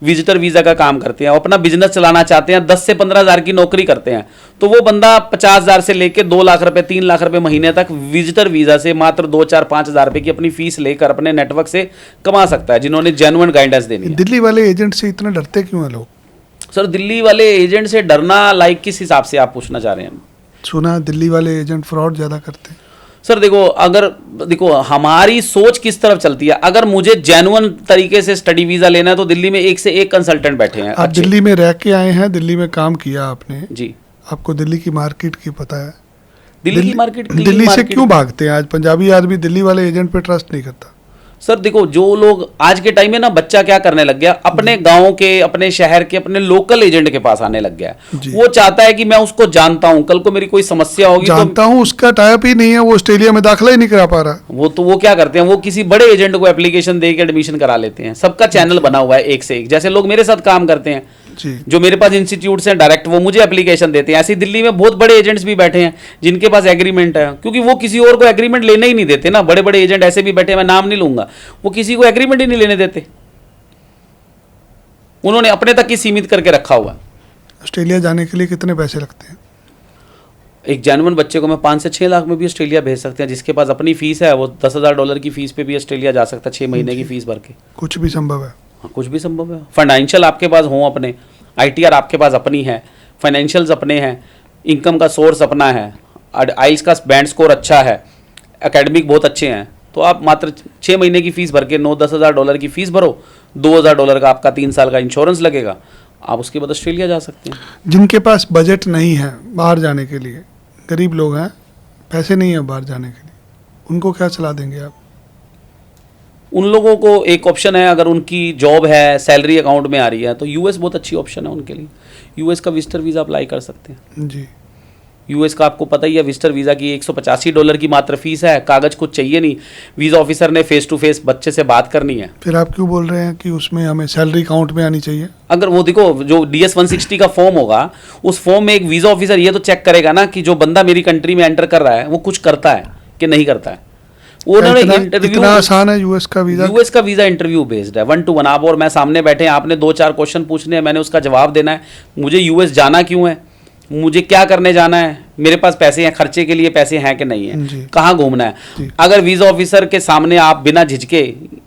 विजिटर वीज़ा का काम करते हैं, अपना बिजनेस चलाना चाहते हैं, 10 से 15 हज़ार की नौकरी करते हैं। तो वो बंदा 50 हज़ार से लेकर 2 लाख रुपए 3 लाख रुपए महीने तक विजिटर वीज़ा से मात्र 2-4-5 हज़ार रुपए की अपनी फीस लेकर अपने नेटवर्क से कमा सकता है, जिन्होंने जेन्युइन गाइडेंस देनी है। दिल्ली वाले एजेंट से इतना डरते क्यों हैं लोग? सर दिल्ली वाले एजेंट से डरना लाइक किस हिसाब से आप पूछना चाह रहे हैं? सुना है दिल्ली वाले एजेंट फ्रॉड ज़्यादा करते हैं। सर देखो हमारी सोच किस तरफ चलती है। अगर मुझे जेन्युइन तरीके से स्टडी वीज़ा लेना है तो दिल्ली में एक से एक कंसल्टेंट बैठे हैं। आप अच्छे। दिल्ली में रह के आए हैं, दिल्ली में काम किया आपने, जी। आपको दिल्ली की मार्केट की पता है। दिल्ली की मार्केट, दिल्ली से क्यों भागते हैं आज पंजाबी आदमी? दिल्ली वाले एजेंट पे ट्रस्ट नहीं करता। सर देखो, जो लोग आज के टाइम में ना, बच्चा क्या करने लग गया, अपने गांव के, अपने शहर के, अपने लोकल एजेंट के पास आने लग गया है। जी। वो चाहता है कि मैं उसको जानता हूं, कल को मेरी कोई समस्या होगी जानता हूँ, उसका टाइप ही नहीं है, वो ऑस्ट्रेलिया में दाखिला ही नहीं करा पा रहा। वो क्या करते हैं, वो किसी बड़े एजेंट को एप्लीकेशन दे के एडमिशन करा लेते हैं। सबका चैनल बना हुआ है एक से एक। जैसे लोग मेरे साथ काम करते हैं, जी। जो मेरे पास इंस्टीट्यूट्स हैं डायरेक्ट, वो मुझे एप्लीकेशन देते हैं। ऐसे ही दिल्ली में बहुत बड़े एजेंट्स भी बैठे हैं जिनके पास एग्रीमेंट है, क्योंकि वो किसी और को एग्रीमेंट लेने ही नहीं देते ना। बड़े बड़े एजेंट ऐसे भी बैठे हैं, मैं नाम नहीं लूंगा, वो किसी को एग्रीमेंट ही नहीं लेने देते। उन्होंने अपने तक ही सीमित करके रखा हुआ है। ऑस्ट्रेलिया जाने के लिए कितने पैसे लगते हैं? एक जेन्युइन बच्चे को मैं 5 से 6 लाख में भी ऑस्ट्रेलिया भेज सकते हैं। जिसके पास अपनी फीस है वो $10,000 की फीस पे भी ऑस्ट्रेलिया जा सकता है, 6 महीने की फीस भर के। कुछ भी संभव है। हाँ, कुछ भी संभव है। फाइनेंशियल आपके पास हो अपने, ITR आपके पास अपनी है, फाइनेंशियल्स अपने हैं, इनकम का सोर्स अपना है, आइल्स का बैंड स्कोर अच्छा है, एकेडमिक बहुत अच्छे हैं, तो आप मात्र 6 महीने की फीस भर के 9-10 हज़ार डॉलर की फीस भरो, $2,000 का आपका 3 साल का इंश्योरेंस लगेगा, आप उसके बाद ऑस्ट्रेलिया जा सकते हैं। जिनके पास बजट नहीं है बाहर जाने के लिए, गरीब लोग हैं, पैसे नहीं है बाहर जाने के लिए, उनको क्या सलाह देंगे आप? उन लोगों को एक ऑप्शन है, अगर उनकी जॉब है, सैलरी अकाउंट में आ रही है, तो यूएस बहुत अच्छी ऑप्शन है उनके लिए। यूएस का विजिटर वीज़ा अप्लाई कर सकते हैं। जी। यूएस का आपको पता ही है, विजिटर वीज़ा की $185 की मात्र फीस है, कागज़ कुछ चाहिए नहीं, वीज़ा ऑफिसर ने फेस टू फेस बच्चे से बात करनी है। फिर आप क्यों बोल रहे हैं कि उसमें हमें सैलरी काउंट में आनी चाहिए? अगर वो देखो, जो DS 160 का फॉर्म होगा, उस फॉर्म में एक वीज़ा ऑफिसर ये तो चेक करेगा ना कि जो बंदा मेरी कंट्री में एंटर कर रहा है वो कुछ करता है कि नहीं करता है। उन्होंने इंटरव्यू, इतना आसान है यूएस का वीज़ा? यूएस का वीज़ा इंटरव्यू बेस्ड है, 1 to 1। आप और मैं सामने बैठे हैं, आपने 2-4 क्वेश्चन पूछने हैं, मैंने उसका जवाब देना है। मुझे यूएस जाना क्यों है, मुझे क्या करने जाना है, मेरे पास पैसे हैं, खर्चे के लिए पैसे हैं कि नहीं है, कहाँ घूमना है। अगर वीज़ा ऑफिसर के सामने आप बिना झिझके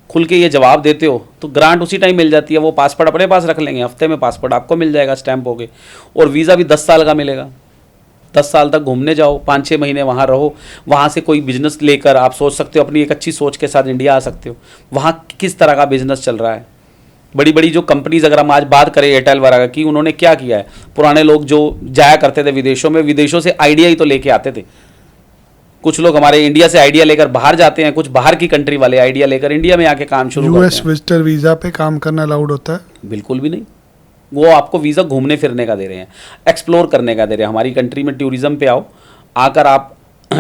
खुल के ये जवाब देते हो तो ग्रांट उसी टाइम मिल जाती है। वो पासपोर्ट अपने पास रख लेंगे, हफ्ते में पासपोर्ट आपको मिल जाएगा स्टैंप होके, और वीज़ा भी 10 साल का मिलेगा। 10 साल तक घूमने जाओ, 5-6 महीने वहाँ रहो, वहाँ से कोई बिजनेस लेकर आप सोच सकते हो, अपनी एक अच्छी सोच के साथ इंडिया आ सकते हो। वहाँ किस तरह का बिजनेस चल रहा है, बड़ी बड़ी जो कंपनीज, अगर हम आज बात करें एयरटेल वगैरह की, उन्होंने क्या किया है। पुराने लोग जो जाया करते थे विदेशों में, विदेशों से आइडिया ही तो लेके आते थे। कुछ लोग हमारे इंडिया से आइडिया लेकर बाहर जाते हैं, कुछ बाहर की कंट्री वाले आइडिया लेकर इंडिया में आके काम शुरू करते हैं। यूएस विजिटर वीज़ा पे काम करना अलाउड होता है? बिल्कुल भी नहीं। वो आपको वीज़ा घूमने फिरने का दे रहे हैं, एक्सप्लोर करने का दे रहे हैं। हमारी कंट्री में टूरिज्म पे आओ, आकर आप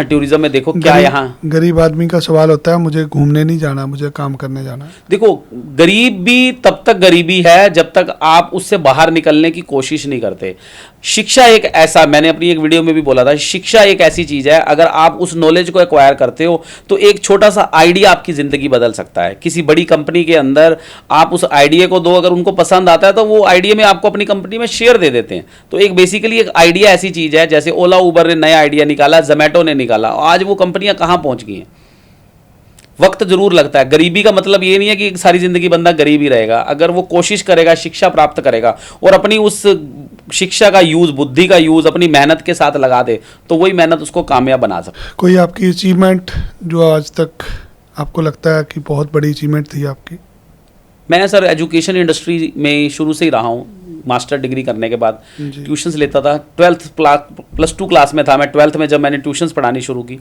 टूरिज्म में देखो क्या यहाँ। गरीब आदमी का सवाल होता है, मुझे घूमने नहीं जाना, मुझे काम करने जाना है। देखो, गरीब भी तब तक गरीबी है जब तक आप उससे बाहर निकलने की कोशिश नहीं करते। शिक्षा एक ऐसा, मैंने अपनी एक वीडियो में भी बोला था, शिक्षा एक ऐसी चीज़ है, अगर आप उस नॉलेज को एक्वायर करते हो तो एक छोटा सा आइडिया आपकी ज़िंदगी बदल सकता है। किसी बड़ी कंपनी के अंदर आप उस आइडिया को दो, अगर उनको पसंद आता है तो वो आइडिया में आपको अपनी कंपनी में शेयर दे देते हैं। तो एक बेसिकली एक आइडिया ऐसी चीज़ है, जैसे ओला उबर ने नया आइडिया निकाला, जोमेटो ने निकाला, आज वो कंपनियां कहाँ पहुँच गई हैं। वक्त जरूर लगता है। गरीबी का मतलब ये नहीं है कि सारी जिंदगी बंदा गरीब ही रहेगा। अगर वो कोशिश करेगा, शिक्षा प्राप्त करेगा और अपनी उस शिक्षा का यूज, बुद्धि का यूज अपनी मेहनत के साथ लगा दे, तो वही मेहनत उसको कामयाब बना सकता है। कोई आपकी अचीवमेंट जो आज तक आपको लगता है कि बहुत बड़ी अचीवमेंट थी आपकी? मैं सर एजुकेशन इंडस्ट्री में शुरू से ही रहा हूँ। मास्टर डिग्री करने के बाद ट्यूशन्स लेता था। 12th +2 क्लास में था मैं, 12th में जब मैंने ट्यूशन्स पढ़ानी शुरू की,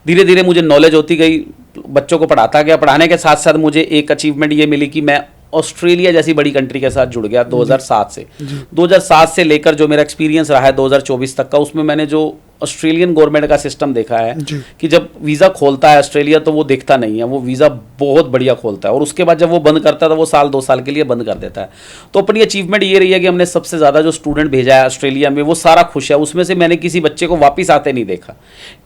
धीरे धीरे मुझे नॉलेज होती गई, बच्चों को पढ़ाता गया। पढ़ाने के साथ साथ मुझे एक अचीवमेंट ये मिली कि मैं ऑस्ट्रेलिया जैसी बड़ी कंट्री के साथ जुड़ गया 2007 से। 2007 से लेकर जो मेरा एक्सपीरियंस रहा है 2024 तक का, उसमें मैंने जो ऑस्ट्रेलियन गवर्नमेंट का सिस्टम देखा है कि जब वीज़ा खोलता है ऑस्ट्रेलिया तो वो देखता नहीं है, वो वीज़ा बहुत बढ़िया खोलता है, और उसके बाद जब वो बंद करता है तो वो 1-2 साल के लिए बंद कर देता है। तो अपनी अचीवमेंट ये रही है कि हमने सबसे ज़्यादा जो स्टूडेंट भेजा है ऑस्ट्रेलिया में, वो सारा खुश है। उसमें से मैंने किसी बच्चे को वापस आते नहीं देखा।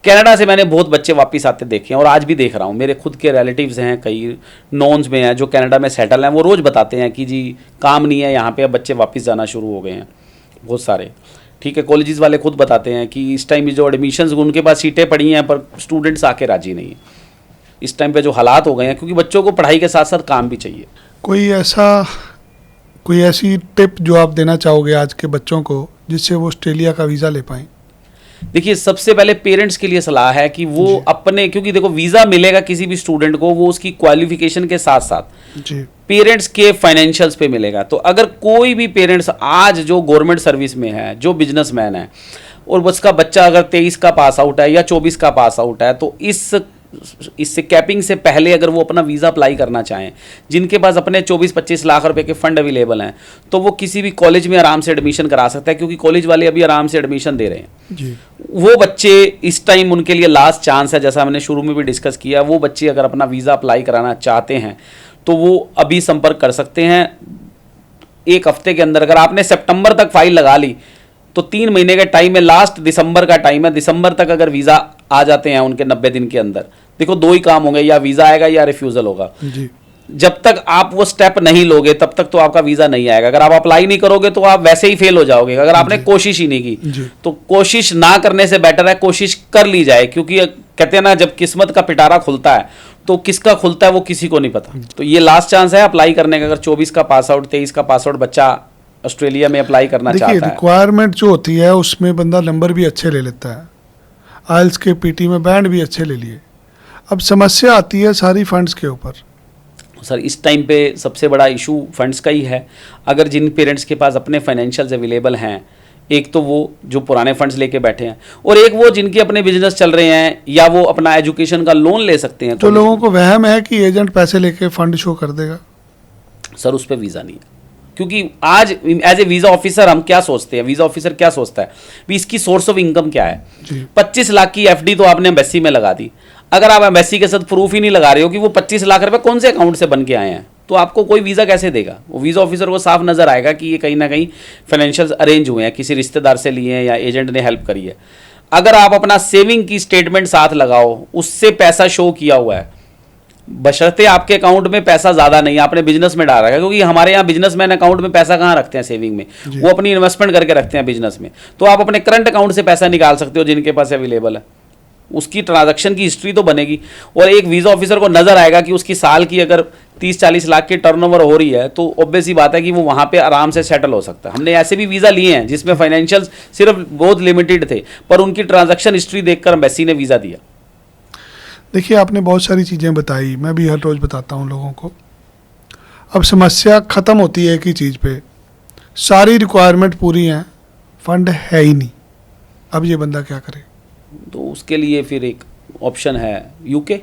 कनाडा से मैंने बहुत बच्चे वापस आते देखे हैं, और आज भी देख रहा हूँ। मेरे खुद के रिलेटिव्स हैं, कई नॉन्स में हैं जो कनाडा में सेटल हैं, वो रोज़ बताते हैं कि जी काम नहीं है यहाँ पे, अब बच्चे वापस जाना शुरू हो गए हैं बहुत सारे। ठीक है, कॉलेजेस वाले खुद बताते हैं कि इस टाइम जो एडमिशन्स, उनके पास सीटें पड़ी हैं पर स्टूडेंट्स आके राजी नहीं है। इस टाइम पे जो हालात हो गए हैं, क्योंकि बच्चों को पढ़ाई के साथ साथ काम भी चाहिए। कोई ऐसी टिप जो आप देना चाहोगे आज के बच्चों को जिससे वो ऑस्ट्रेलिया का वीज़ा ले पाएँ? देखिए सबसे पहले पेरेंट्स के लिए सलाह है कि वो अपने, क्योंकि देखो वीजा मिलेगा किसी भी स्टूडेंट को वो उसकी क्वालिफिकेशन के साथ साथ जी पेरेंट्स के फाइनेंशियल्स पे मिलेगा। तो अगर कोई भी पेरेंट्स आज जो गवर्नमेंट सर्विस में है, जो बिजनेसमैन है, और उसका बच्चा अगर 23 का पास आउट है या 24 का पास आउट है, तो इससे कैपिंग से पहले अगर वो अपना वीज़ा अप्लाई करना चाहें, जिनके पास अपने 24-25 लाख रुपए के फंड अवेलेबल हैं, तो वो किसी भी कॉलेज में आराम से एडमिशन करा सकता है, क्योंकि कॉलेज वाले अभी आराम से एडमिशन दे रहे हैं जी। वो बच्चे इस टाइम उनके लिए लास्ट चांस है, जैसा हमने शुरू में भी डिस्कस किया। वो बच्चे अगर अपना वीज़ा अप्लाई कराना चाहते हैं तो वो अभी संपर्क कर सकते हैं। एक हफ्ते के अंदर अगर आपने सितंबर तक फाइल लगा ली तो 3 महीने का टाइम है, लास्ट दिसंबर का टाइम है। दिसंबर तक अगर वीज़ा आ जाते हैं उनके 90 दिन के अंदर, देखो 2 ही काम होंगे, या वीज़ा आएगा या रिफ्यूज़ल होगा जी। जब तक आप वो स्टेप नहीं लोगे तब तक तो आपका वीज़ा नहीं आएगा। अगर आप अप्लाई नहीं करोगे तो आप वैसे ही फेल हो जाओगे, अगर आपने कोशिश ही नहीं की। तो कोशिश ना करने से बेटर है कोशिश कर ली जाए, क्योंकि कहते हैं ना, जब किस्मत का पिटारा खुलता है तो किसका खुलता है वो किसी को नहीं पता। तो ये लास्ट चांस है अप्लाई करने का। अगर 24 का पास आउट, 23 का पास आउट बच्चा ऑस्ट्रेलिया में अप्लाई करना चाहता है, रिक्वायरमेंट जो होती है उसमें बंदा नंबर भी अच्छे ले लेता है, आइल्स के पीटी में बैंड भी अच्छे ले लिए। अब समस्या आती है सारी फंड्स के ऊपर। सर इस टाइम पे सबसे बड़ा इशू फंड्स का ही है। अगर जिन पेरेंट्स के पास अपने फाइनेंशियल्स अवेलेबल हैं, एक तो वो जो पुराने फंड्स लेके बैठे हैं, और एक वो जिनके अपने बिजनेस चल रहे हैं या वो अपना एजुकेशन का लोन ले सकते हैं। तो लोगों को वहम है कि एजेंट पैसे लेके फंड शो कर देगा। सर उस पर वीज़ा नहीं है, क्योंकि आज एज ए वीज़ा ऑफिसर हम क्या सोचते हैं, वीज़ा ऑफिसर क्या सोचता है भी इसकी सोर्स ऑफ इनकम क्या है। 25 लाख की एफडी तो आपने एम्बेसी में लगा दी, अगर आप एम्बेसी के साथ प्रूफ ही नहीं लगा रहे हो कि वो 25 लाख रुपए कौन से अकाउंट से बन के आए हैं, तो आपको कोई वीज़ा कैसे देगा। वो वीज़ा ऑफिसर को साफ नज़र आएगा कि ये कहीं ना कहीं फाइनेंशियल अरेंज हुए हैं, किसी रिश्तेदार से लिए हैं या एजेंट ने हेल्प करी है। अगर आप अपना सेविंग की स्टेटमेंट साथ लगाओ, उससे पैसा शो किया हुआ है, बशर्ते आपके अकाउंट में पैसा ज़्यादा नहीं, आपने बिजनेस में डाला है, क्योंकि हमारे यहाँ बिजनेसमैन अकाउंट में पैसा कहाँ रखते हैं, सेविंग में, वो अपनी इन्वेस्टमेंट करके रखते हैं बिजनेस में। तो आप अपने करंट अकाउंट से पैसा निकाल सकते हो जिनके पास अवेलेबल है, उसकी ट्रांजैक्शन की हिस्ट्री तो बनेगी। और एक वीज़ा ऑफिसर को नजर आएगा कि उसकी साल की अगर 30-40 लाख की टर्नओवर हो रही है, तो ऑब्वियस ही बात है कि वो वहाँ पे आराम से सेटल हो सकता है। हमने ऐसे भी वीज़ा लिए हैं जिसमें फाइनेंशियल सिर्फ बहुत लिमिटेड थे, पर उनकी ट्रांजैक्शन हिस्ट्री देखकर एम्बेसी ने वीज़ा दिया। देखिए आपने बहुत सारी चीज़ें बताई, मैं भी हर रोज़ बताता हूँ लोगों को। अब समस्या ख़त्म होती है एक ही चीज़ पे, सारी रिक्वायरमेंट पूरी हैं, फंड है ही नहीं। अब ये बंदा क्या करे? तो उसके लिए फिर एक ऑप्शन है यूके,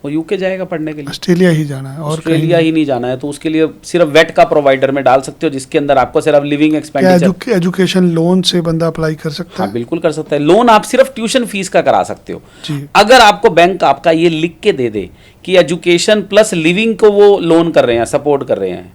और यूके जाएगा पढ़ने के लिए। ऑस्ट्रेलिया ही जाना है और ऑस्ट्रेलिया ही नहीं जाना है, तो उसके लिए सिर्फ वेट का प्रोवाइडर में डाल सकते हो, जिसके अंदर आपको सिर्फ लिविंग एक्सपेंडिचर। एजुकेशन लोन से बंदा अप्लाई कर सकता है? हाँ बिल्कुल कर सकता है। लोन आप सिर्फ ट्यूशन फीस का करा सकते हो जी। अगर आपको बैंक आपका ये लिख के दे दे कि एजुकेशन प्लस लिविंग को वो लोन कर रहे हैं, सपोर्ट कर रहे हैं,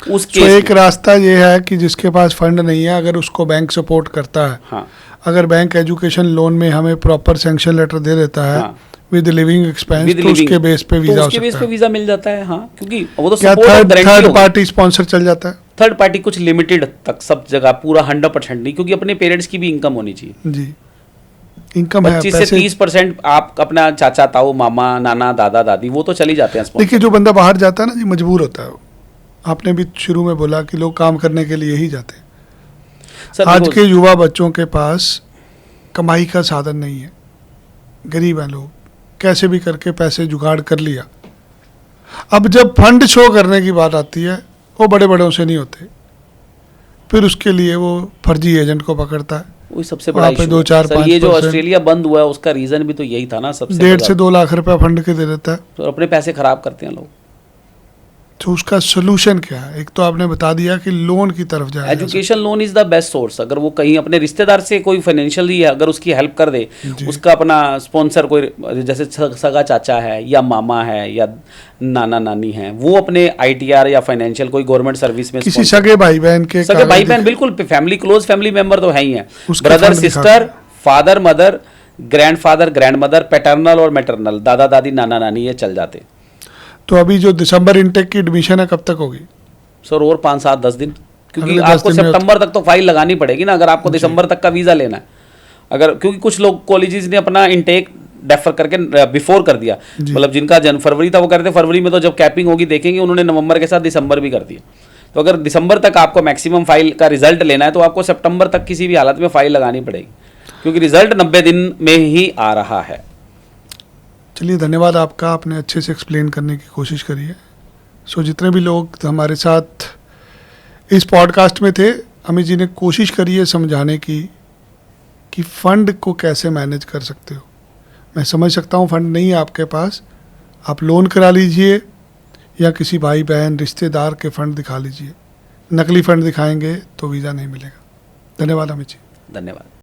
उसके तो एक रास्ता ये है कि जिसके पास फंड नहीं है, अगर उसको बैंक सपोर्ट करता है, हाँ, अगर बैंक एजुकेशन लोन में हमें प्रॉपर सैंक्शन लेटर दे देता है, हाँ, विद लिविंग एक्सपेंस, तो उसके बेस पे वीजा हो सकता है। वीजा मिल जाता है। हाँ, क्योंकि वो तो क्या थर्ड पार्टी स्पॉन्सर चल जाता है? थर्ड पार्टी कुछ लिमिटेड तक, सब जगह पूरा 100% नहीं, क्योंकि अपने पेरेंट्स की भी इनकम होनी चाहिए जी। इनकम है 25 से 30%। आप अपना चाचा ताऊ मामा नाना दादा दादी वो तो चली जाते हैं। देखिए जो बंदा बाहर जाता है ना जी, मजबूर होता है। आपने भी शुरू में बोला कि लोग काम करने के लिए ही जाते हैं। आज के युवा बच्चों के पास कमाई का साधन नहीं है, गरीब हैं लोग, कैसे भी करके पैसे जुगाड़ कर लिया। अब जब फंड शो करने की बात आती है, वो बड़े बड़ों से नहीं होते, फिर उसके लिए वो फर्जी एजेंट को पकड़ता है। वही सबसे बड़ा इशू 2-4-5%। ये जो ऑस्ट्रेलिया बंद हुआ है उसका रीजन भी तो यही था ना, सबसे 1.5 से 2 लाख रुपया फंड के दे देता है, तो अपने पैसे खराब करते हैं लोग। तो उसका सोल्यूशन क्या है? एक तो आपने बता दिया कि लोन की तरफ जाए, education loan is the best source. अगर वो कहीं अपने रिश्तेदार से कोई फाइनेंशियली अगर उसकी हेल्प कर दे, उसका अपना स्पॉन्सर कोई जैसे सगा चाचा है या मामा है या नाना नानी है, वो अपने ITR या फाइनेंशियल कोई गवर्नमेंट सर्विस में किसी सगे भाई बहन के, सगे भाई बहन बिल्कुल फैमिली, क्लोज फैमिली मेंबर तो है ही है, brother sister, father mother, grandfather grandmother, paternal और मैटरनल, दादा दादी नाना नानी, ये चल जाते। तो अभी जो दिसंबर इनटेक की एडमिशन है कब तक होगी सर? और 5-7-10 दिन, क्योंकि आपको सितंबर तक तो फाइल लगानी पड़ेगी ना, अगर आपको दिसंबर तक का वीज़ा लेना है। अगर क्योंकि कुछ लोग कॉलेजेस ने अपना इनटेक डेफर करके बिफोर कर दिया, मतलब जिनका फरवरी था वो करते फरवरी में, तो जब कैपिंग होगी देखेंगे उन्होंने नवंबर के साथ दिसंबर भी कर दिया। तो अगर दिसंबर तक आपको मैक्सिमम फाइल का रिजल्ट लेना है तो आपको सितंबर तक किसी भी हालत में फाइल लगानी पड़ेगी। क्योंकि रिजल्ट 90 दिन में ही आ रहा है। चलिए, धन्यवाद आपका, आपने अच्छे से एक्सप्लेन करने की कोशिश करी है। सो जितने भी लोग हमारे साथ इस पॉडकास्ट में थे, अमित जी ने कोशिश करी है समझाने की कि फ़ंड को कैसे मैनेज कर सकते हो। मैं समझ सकता हूँ फंड नहीं है आपके पास, आप लोन करा लीजिए या किसी भाई बहन रिश्तेदार के फंड दिखा लीजिए। नकली फंड दिखाएंगे तो वीज़ा नहीं मिलेगा। धन्यवाद अमित जी। धन्यवाद।